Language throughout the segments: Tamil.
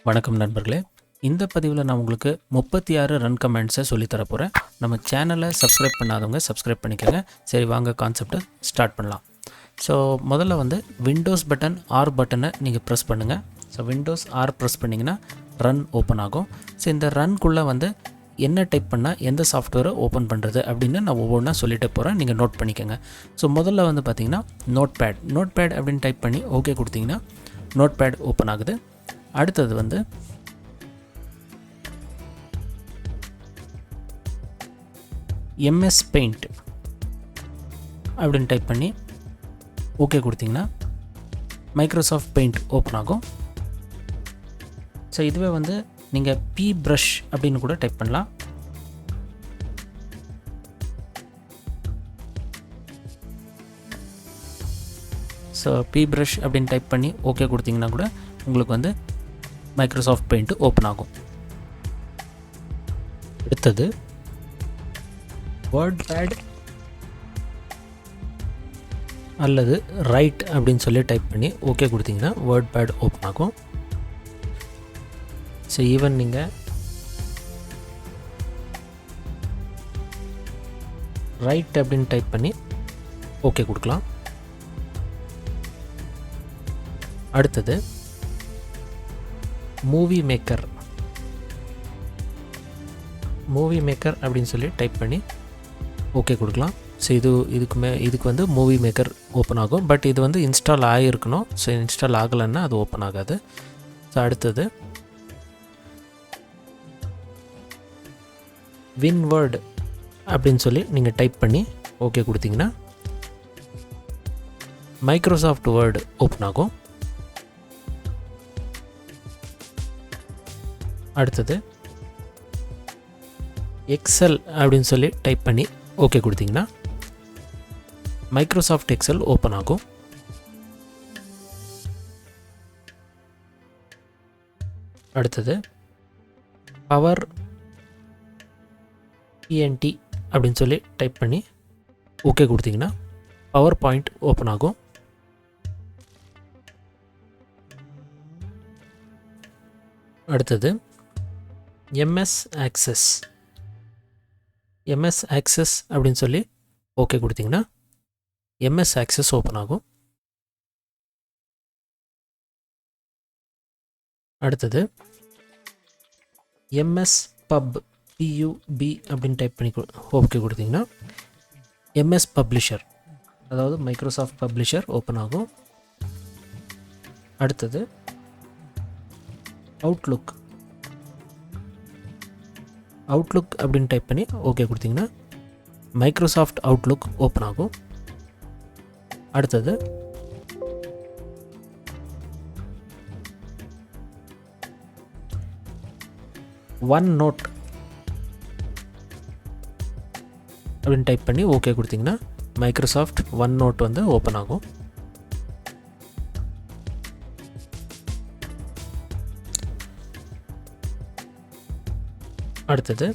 வணக்கம் நண்பர்களே, இந்த பதிவில் நான் உங்களுக்கு 36 ரன் கமெண்ட்ஸை சொல்லித்தர போகிறேன். நம்ம சேனலை சப்ஸ்கிரைப் பண்ணாதவங்க சப்ஸ்கிரைப் பண்ணிக்கோங்க. சரி, வாங்க கான்செப்டை ஸ்டார்ட் பண்ணலாம். ஸோ முதல்ல விண்டோஸ் பட்டன் ஆர் பட்டனை நீங்கள் ப்ரெஸ் பண்ணுங்கள். ஸோ விண்டோஸ் ஆர் ப்ரெஸ் பண்ணிங்கன்னா ரன் ஓப்பன் ஆகும். ஸோ இந்த ரன்குள்ளே என்ன டைப் பண்ணால் எந்த சாஃப்ட்வேரை ஓப்பன் பண்ணுறது அப்படின்னு நான் ஒவ்வொன்றா சொல்லிகிட்டே போகிறேன். நீங்கள் நோட் பண்ணிக்கோங்க. ஸோ முதல்ல பார்த்தீங்கன்னா நோட் பேட் அப்படின்னு டைப் பண்ணி ஓகே கொடுத்தீங்கன்னா நோட் பேட் ஓப்பன் ஆகுது. அடுத்தது எம்எஸ் பெயிண்ட் அப்படின்னு டைப் பண்ணி ஓகே கொடுத்தீங்கன்னா மைக்ரோசாஃப்ட் பெயிண்ட் ஓப்பன் ஆகும். ஸோ இதுவே நீங்கள் பி ப்ரஷ் அப்படின்னு கூட டைப் பண்ணலாம். ஸோ பி ப்ரஷ் அப்படின்னு டைப் பண்ணி ஓகே கொடுத்தீங்கன்னா கூட உங்களுக்கு மைக்ரோசாஃப்ட் பெயிண்ட் ஓப்பன் ஆகும். அடுத்தது வேர்ட் பேட் அல்லது ரைட் அப்படின்னு சொல்லி டைப் பண்ணி ஓகே கொடுத்தீங்கன்னா வேர்ட் பேட் ஓப்பன் ஆகும். ஸோ ஈவன் நீங்கள் ரைட் அப்படின்னு டைப் பண்ணி ஓகே கொடுக்கலாம். அடுத்தது மூவி மேக்கர் அப்படின்னு சொல்லி டைப் பண்ணி ஓகே கொடுக்கலாம். ஸோ இதுக்கு மூவி மேக்கர் ஓப்பன் ஆகும். பட் இது இன்ஸ்டால் ஆகியிருக்கணும். ஸோ இன்ஸ்டால் ஆகலைன்னா அது ஓப்பன் ஆகாது. ஸோ அடுத்தது வின்வேர்டு அப்படின்னு சொல்லி நீங்கள் டைப் பண்ணி ஓகே கொடுத்தீங்கன்னா மைக்ரோசாஃப்ட் வேர்டு ஓப்பன் ஆகும். அடுத்தது எக்ஸல் அப்படின்னு சொல்லி டைப் பண்ணி ஓகே கொடுத்தீங்கன்னா மைக்ரோசாஃப்ட் எக்ஸல் ஓப்பன் ஆகும். அடுத்தது பவர் பிஎன்டி அப்படின்னு சொல்லி டைப் பண்ணி ஓகே கொடுத்தீங்கன்னா பவர் பாயிண்ட் ஓப்பன் ஆகும். அடுத்தது எம்எஸ் ஆக்சஸ் அப்படின்னு சொல்லி ஓகே கொடுத்தீங்கன்னா எம்எஸ் ஆக்சஸ் ஓப்பன் ஆகும். அடுத்தது எம்எஸ் பப் அப்படின்னு டைப் பண்ணி ஓகே கொடுத்தீங்கன்னா எம்எஸ் பப்ளிஷர், அதாவது மைக்ரோசாஃப்ட் பப்ளிஷர் ஓப்பன் ஆகும். அடுத்தது அவுட்லுக் அப்படின்னு டைப் பண்ணி ஓகே கொடுத்தீங்கன்னா மைக்ரோசாஃப்ட் அவுட்லுக் ஓப்பன் ஆகும். அடுத்தது ஒன் நோட் அப்படின்னு டைப் பண்ணி ஓகே கொடுத்தீங்கன்னா மைக்ரோசாஃப்ட் ஒன் நோட் ஓப்பன் ஆகும். அடுத்தது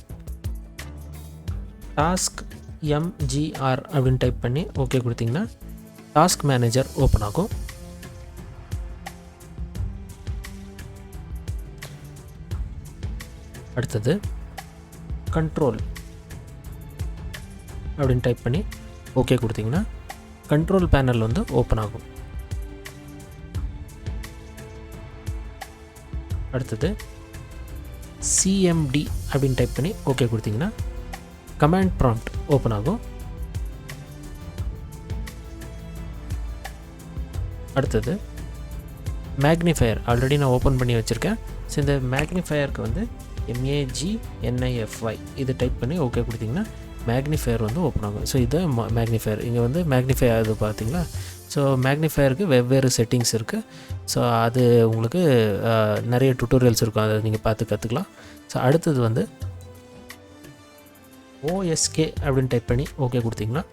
டாஸ்க் எம்ஜிஆர் அப்படின்னு டைப் பண்ணி ஓகே கொடுத்தீங்கன்னா டாஸ்க் மேனேஜர் ஓப்பன் ஆகும். அடுத்தது கண்ட்ரோல் அப்படின்னு டைப் பண்ணி ஓகே கொடுத்தீங்கன்னா கண்ட்ரோல் பேனல் ஓப்பன் ஆகும். அடுத்தது சிஎம்டி அப்படின்னு டைப் பண்ணி ஓகே கொடுத்தீங்கன்னா கமாண்ட் ப்ராம்ப்ட் ஓப்பன் ஆகும். அடுத்தது மேக்னிஃபையர் ஆல்ரெடி நான் ஓப்பன் பண்ணி வச்சுருக்கேன். ஸோ இந்த மேக்னிஃபையருக்கு MAGNIFY இது டைப் பண்ணி ஓகே கொடுத்தீங்கன்னா மேக்னிஃபையர் ஓப்பன் ஆகும். ஸோ இது மேக்னிஃபையர். இங்கே மேக்னிஃபை ஆகுது பார்த்தீங்களா. ஸோ மேக்னிஃபையருக்கு வெவ்வேறு செட்டிங்ஸ் இருக்குது. ஸோ அது உங்களுக்கு நிறைய டுட்டோரியல்ஸ் இருக்கும், அதை நீங்கள் பார்த்து கற்றுக்கலாம். ஸோ அடுத்தது OSK அப்படின்னு டைப் பண்ணி ஓகே கொடுத்தீங்கன்னா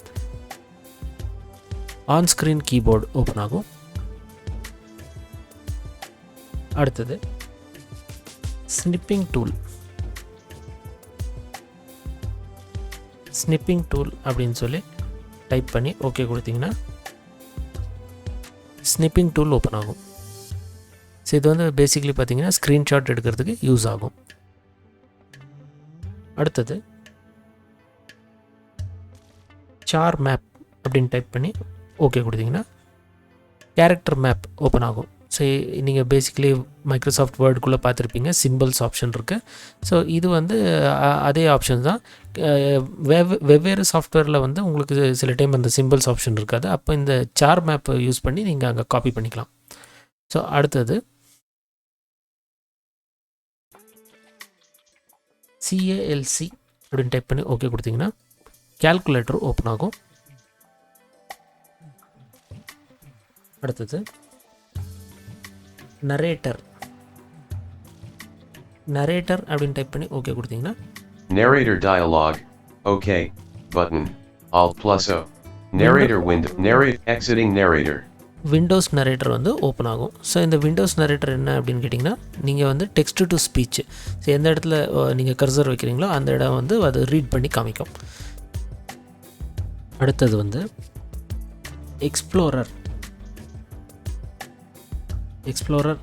ஆன் ஸ்க்ரீன் கீபோர்டு ஓப்பன் ஆகும். அடுத்தது ஸ்னிப்பிங் டூல் அப்படின்னு சொல்லி டைப் பண்ணி ஓகே கொடுத்தீங்கன்னா ஸ்னிப்பிங் டூல் ஓப்பன் ஆகும். ஸோ இது வந்து பேசிக்கலி பார்த்திங்கன்னா ஸ்க்ரீன்ஷாட் எடுக்கிறதுக்கு யூஸ் ஆகும். அடுத்தது சார் மேப் அப்படின்னு டைப் பண்ணி ஓகே கொடுத்தீங்கன்னா கேரக்டர் மேப் ஓப்பன் ஆகும். ஸோ நீங்கள் பேசிக்கலி மைக்ரோசாஃப்ட் வேர்டுக்குள்ளே பார்த்துருப்பீங்க, சிம்பிள்ஸ் ஆப்ஷன் இருக்குது. ஸோ இது வந்து அதே ஆப்ஷன் தான். வெவ்வேறு சாஃப்ட்வேரில் வந்து உங்களுக்கு சில டைம் அந்த சிம்பிள்ஸ் ஆப்ஷன் இருக்காது. அப்போ இந்த சார் மேப்பை யூஸ் பண்ணி நீங்கள் அங்கே காப்பி பண்ணிக்கலாம். ஸோ அடுத்தது CALC அப்படின்னு டைப் பண்ணி ஓகே கொடுத்தீங்கன்னா கால்குலேட்டர் ஓப்பன் ஆகும். அடுத்தது நரேட்டர் அப்படின்னு டைப் பண்ணி ஓகே கொடுத்தீங்கன்னா narrator dialog, OK, button, Alt plus O, narrator window, narrate, exiting narrator. Windows narrator வந்து ஓப்பன் ஆகும். ஸோ இந்த விண்டோஸ் நரேட்டர் என்ன அப்படின்னு கேட்டிங்கன்னா, நீங்கள் வந்து டெக்ஸ்ட் டு ஸ்பீச், ஸோ எந்த இடத்துல நீங்கள் கர்சர் வைக்கிறீங்களோ அந்த இடம் வந்து அது ரீட் பண்ணி காமிக்கும். அடுத்தது வந்து எக்ஸ்ப்ளோரர்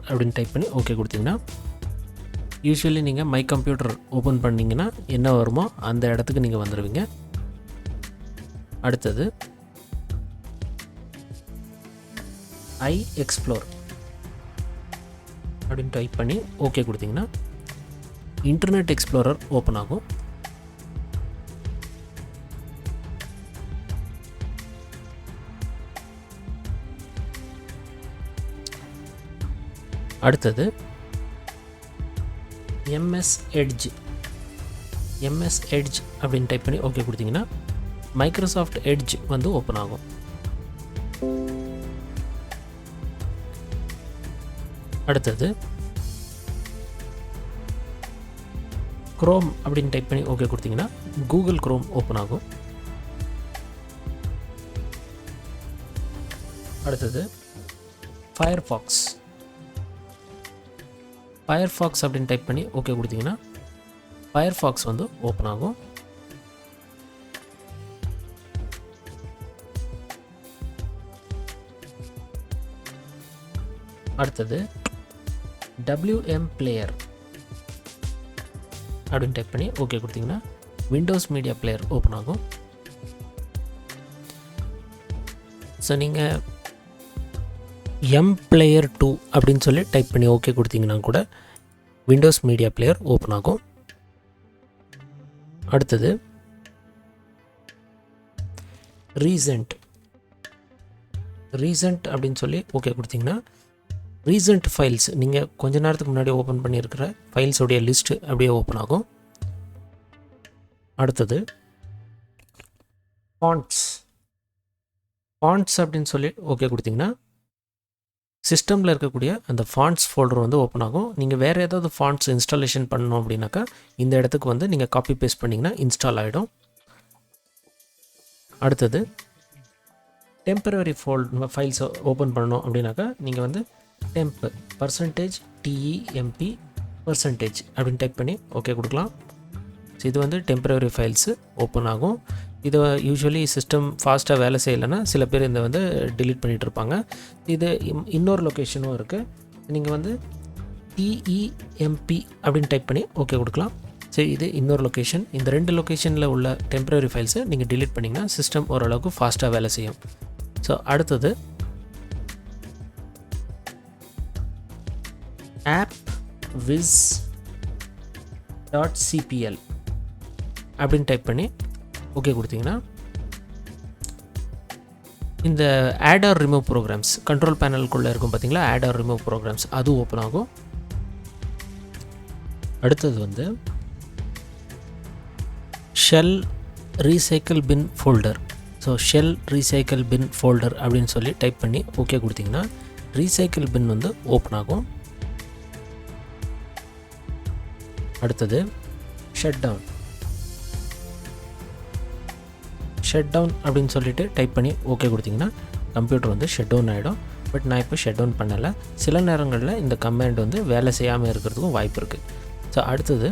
அப்படின்னு டைப் பண்ணி ஓகே கொடுத்தீங்கன்னா யூஸ்வலி நீங்கள் மை கம்ப்யூட்டர் ஓப்பன் பண்ணிங்கன்னா என்ன வருமோ அந்த இடத்துக்கு நீங்கள் வந்துடுவீங்க. அடுத்தது ஐ எக்ஸ்ப்ளோர் அப்படின்னு டைப் பண்ணி ஓகே கொடுத்தீங்கன்னா இன்டர்நெட் எக்ஸ்ப்ளோரர் ஓப்பன் ஆகும். அடுத்தது எம்எஸ் எட்ஜ் அப்படின்னு டைப் பண்ணி ஓகே கொடுத்தீங்கன்னா மைக்ரோசாஃப்ட் எட்ஜ் வந்து ஓப்பன் ஆகும். அடுத்தது குரோம் அப்படின்னு டைப் பண்ணி ஓகே கொடுத்தீங்கன்னா கூகுள் குரோம் ஓப்பன் ஆகும். அடுத்தது ஃபயர்ஃபாக்ஸ் அப்படின்னு டைப் பண்ணி ஓகே கொடுத்தீங்கன்னா ஃபயர்ஃபாக்ஸ் வந்து ஓப்பன் ஆகும். அடுத்தது WM பிளேயர் அப்படின்னு டைப் பண்ணி ஓகே கொடுத்தீங்கன்னா விண்டோஸ் மீடியா பிளேயர் ஓப்பன் ஆகும். ஸோ நீங்கள் Player 2 அப்படின்னு சொல்லி டைப் பண்ணி ஓகே கொடுத்தீங்கன்னா கூட விண்டோஸ் மீடியா பிளேயர் ஓப்பன் ஆகும். அடுத்தது ரீசெண்ட் அப்படின்னு சொல்லி ஓகே கொடுத்தீங்கன்னா ரீசெண்ட் ஃபைல்ஸ் நீங்கள் கொஞ்ச நேரத்துக்கு முன்னாடி ஓப்பன் பண்ணியிருக்கிற ஃபைல்ஸோடைய லிஸ்ட்டு அப்படியே ஓப்பன் ஆகும். அடுத்தது ஃபாண்ட்ஸ் அப்படின்னு சொல்லி ஓகே கொடுத்தீங்கன்னா சிஸ்டமில் இருக்கக்கூடிய அந்த ஃபாண்ட்ஸ் ஃபோல்டர் வந்து ஓப்பன் ஆகும். நீங்கள் வேறு ஏதாவது ஃபாண்ட்ஸ் இன்ஸ்டாலேஷன் பண்ணணும் அப்படின்னாக்கா இந்த இடத்துக்கு வந்து நீங்கள் காப்பி பேஸ்ட் பண்ணிங்கன்னா இன்ஸ்டால் ஆகிடும். அடுத்தது டெம்பரரி ஃபைல்ஸ் ஓப்பன் பண்ணணும் அப்படின்னாக்கா நீங்கள் வந்து temp %temp அப்படின்னு டைப் பண்ணி ஓகே கொடுக்கலாம். ஸோ இது வந்து டெம்பரரி ஃபைல்ஸு ஓப்பன் ஆகும். இதை யூஸ்வலி சிஸ்டம் ஃபாஸ்ட்டாக வேலை செய்யலைன்னா சில பேர் இந்த வந்து டிலீட் பண்ணிகிட்டு இருப்பாங்க. இது இன்னொரு லொக்கேஷனும் இருக்குது. நீங்கள் வந்து temp அப்படின்னு டைப் பண்ணி ஓகே கொடுக்கலாம். ஸோ இது இன்னொரு லொக்கேஷன். இந்த 2 லொக்கேஷனில் உள்ள டெம்பரரி ஃபைல்ஸை நீங்கள் டிலீட் பண்ணிங்கன்னா சிஸ்டம் ஓரளவுக்கு ஃபாஸ்ட்டாக வேலை செய்யும். ஸோ அடுத்தது appwiz.cpl அப்படின்னு டைப் பண்ணி ஓகே கொடுத்தீங்கன்னா இந்த add or remove programs control பேனலுக்குள்ளே இருக்கும் பார்த்தீங்களா, ஆட் ஆர் ரிமூவ் ப்ரோக்ராம்ஸ் அது ஓப்பன் ஆகும். அடுத்தது வந்து shell recycle bin folder. So shell recycle bin folder அப்படின்னு சொல்லி டைப் பண்ணி ஓகே கொடுத்தீங்கன்னா ரீசைக்கிள் பின் வந்து ஓப்பன் ஆகும். அடுத்தது ஷட் டவுன் அப்படின்னு சொல்லிட்டு டைப் பண்ணி ஓகே கொடுத்தீங்கன்னா கம்ப்யூட்டர் வந்து ஷட் டவுன் ஆகிடும். பட் நான் இப்போ ஷட் டவுன் பண்ணலை. சில நேரங்களில் இந்த கமாண்ட் வந்து வேலை செய்யாமல் இருக்கிறதுக்கும் வாய்ப்பு இருக்குது. ஸோ அடுத்தது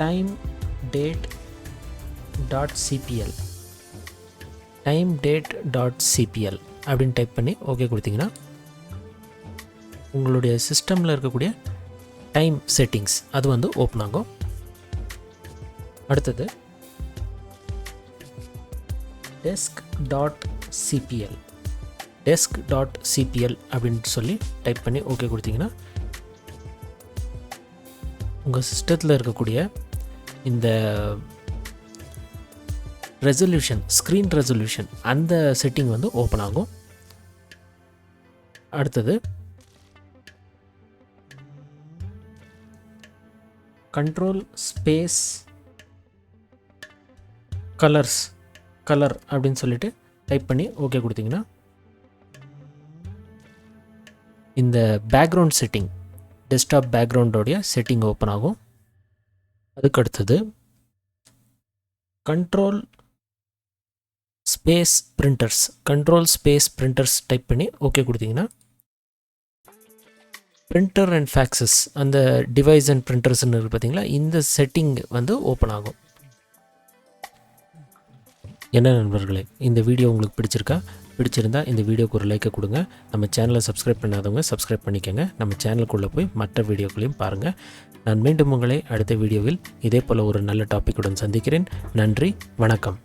time date.cpl timedate.cpl அப்படின்னு டைப் பண்ணி ஓகே கொடுத்தீங்கன்னா உங்களுடைய சிஸ்டமில் இருக்கக்கூடிய டைம் செட்டிங்ஸ் அது வந்து ஓப்பன் ஆகும். அடுத்தது desk.cpl அப்படின்னு சொல்லி டைப் பண்ணி ஓகே கொடுத்தீங்கன்னா உங்கள் சிஸ்டத்தில் இருக்கக்கூடிய இந்த ரெசல்யூஷன், ஸ்க்ரீன் ரெசல்யூஷன் அந்த செட்டிங் வந்து ஓப்பன் ஆகும். அடுத்தது கண்ட்ரோல் ஸ்பேஸ் கலர் அப்படின்னு சொல்லிட்டு டைப் பண்ணி ஓகே கொடுத்தீங்கன்னா இந்த பேக்ரவுண்ட் செட்டிங், டெஸ்க்டாப் பேக்ரவுண்டோடைய செட்டிங் ஓப்பன் ஆகும். அதுக்கு அடுத்தது கண்ட்ரோல் ஸ்பேஸ் பிரிண்டர்ஸ் டைப் பண்ணி ஓகே கொடுத்தீங்கன்னா பிரிண்டர் அண்ட் ஃபேக்ஸஸ் அந்த டிவைஸ் அண்ட் பிரிண்டர்ஸ்ன்னு இருக்குது பார்த்தீங்களா, இந்த செட்டிங் வந்து ஓப்பன் ஆகும். என்ன நண்பர்களே, இந்த வீடியோ உங்களுக்கு பிடிச்சிருந்தா இந்த வீடியோக்கு ஒரு லைக்கை கொடுங்க. நம்ம சேனலை சப்ஸ்கிரைப் பண்ணாதவங்க சப்ஸ்கிரைப் பண்ணிக்கோங்க. நம்ம சேனலுக்குள்ளே போய் மற்ற வீடியோக்களையும் பாருங்கள். நான் மீண்டும் உங்களை அடுத்த வீடியோவில் இதே போல் ஒரு நல்ல டாப்பிக்குடன் சந்திக்கிறேன். நன்றி, வணக்கம்.